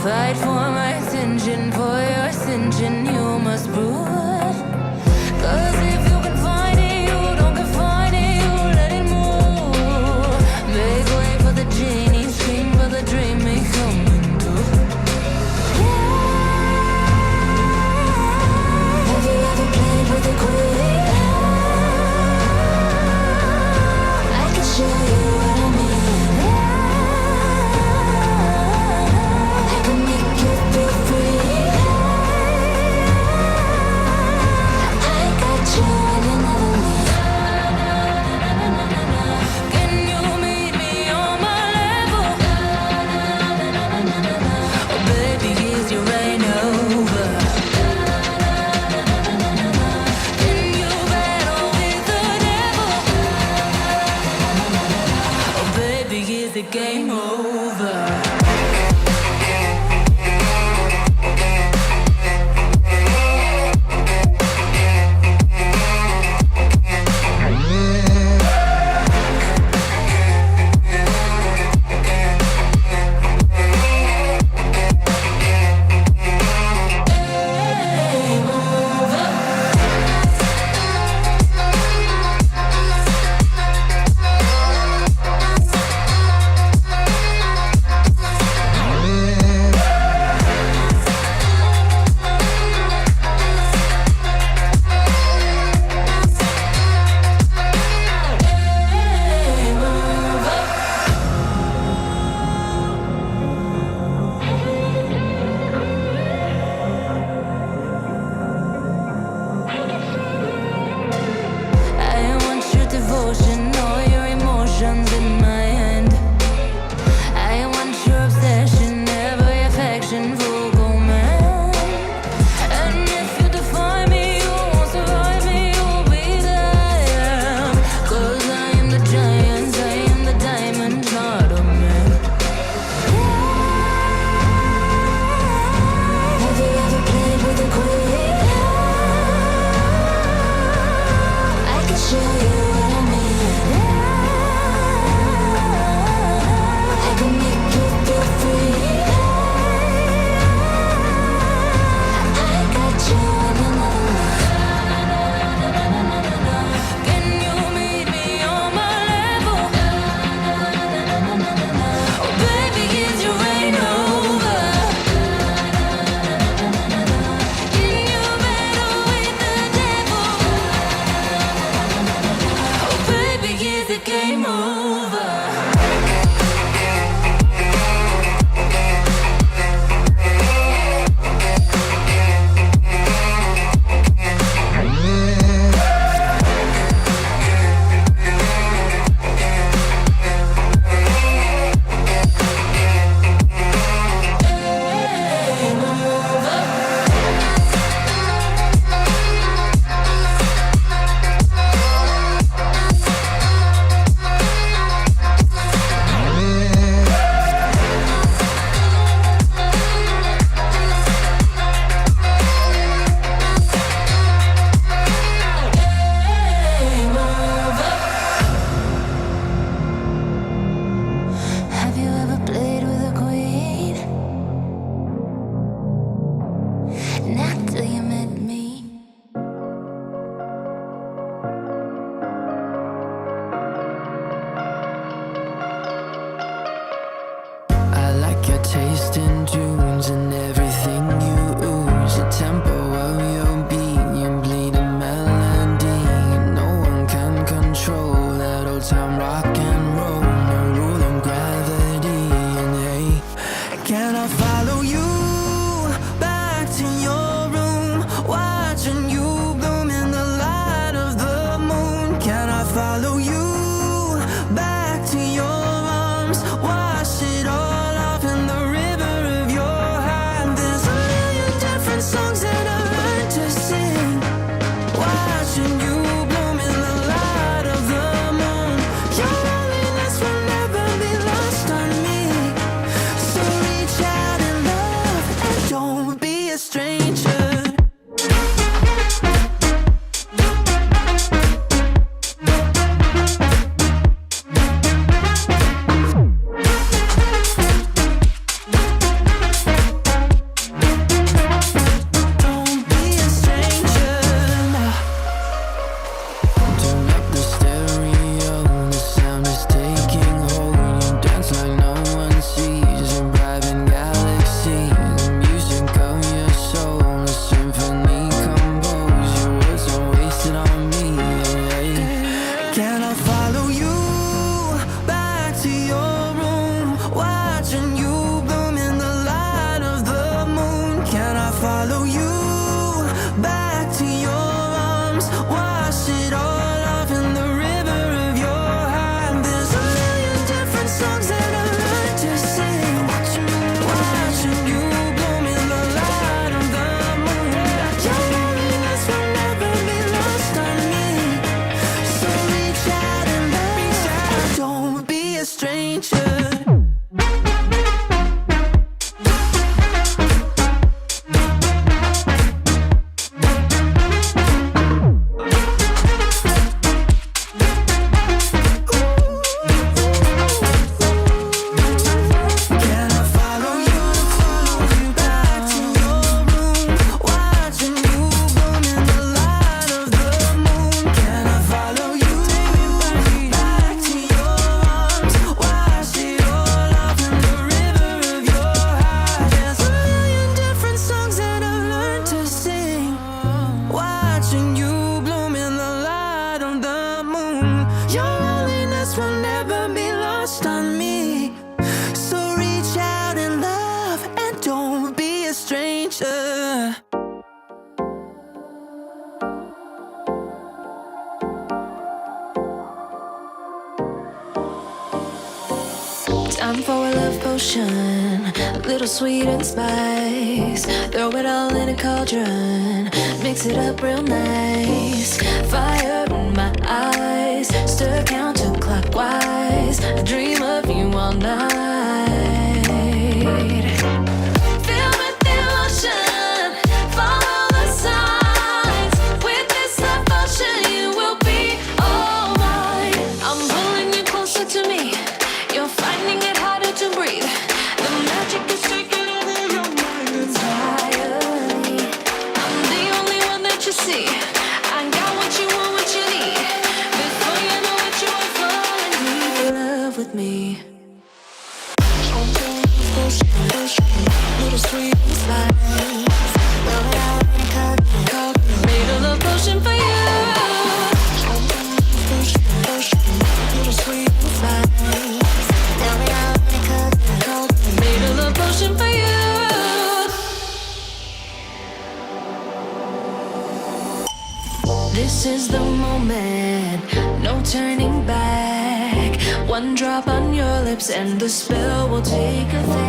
Fight for my attention, for your ascension, you must prove. Cause if you can find it, you don't confine it, you let it move. Make way for the genie, scream for the dream, may come into. Have you ever played with a queen? I can show you what I mean. I can make you feel free. I got you and you never leave. Can you meet me on my level? Oh baby, is your reign over? Can you battle with the devil? Oh baby, is the game over? I want your devotion, all your emotions in my hand. I want your obsession, every affection, full command. And if you defy me, you won't survive me, you'll be there. Cause I am the giant, I am the diamond, not a man. Have you ever played with a queen? I can show you what I mean. I can make you feel free. I got you and you never leave. Can you meet me on my level? Oh baby, is your reign over? Can you battle with the devil? Oh baby, is the game over? Have you ever played with a queen? Not till you met me. I like your taste in tunes and everything you ooze. The tempo of your beat, you bleed a melody. No one can control that old time rock and roll. No rule of gravity. And hey, can I follow you back to your room, watching you bloom in the light of the moon? Can I follow you back to your arms, wash it all off in the river of your heart? potion, a little sweet and spice. Throw it all in a cauldron, mix it up real nice. Fire in my eyes, stir counterclockwise. I dream of you all night. Feel with emotion, follow the signs. With this devotion, you will be all mine. I'm pulling you closer to me. You're finding it harder to breathe. The magic is taking over your mind entirely. I'm the only one that you see. I got what you want, what you need. Before you know it, you are falling deep in love with me. Little sweet spice. Made a love potion for you. Little sweet spice. Made a love potion for you. This is the moment, no turning back. One drop on your lips and the spell will take effect.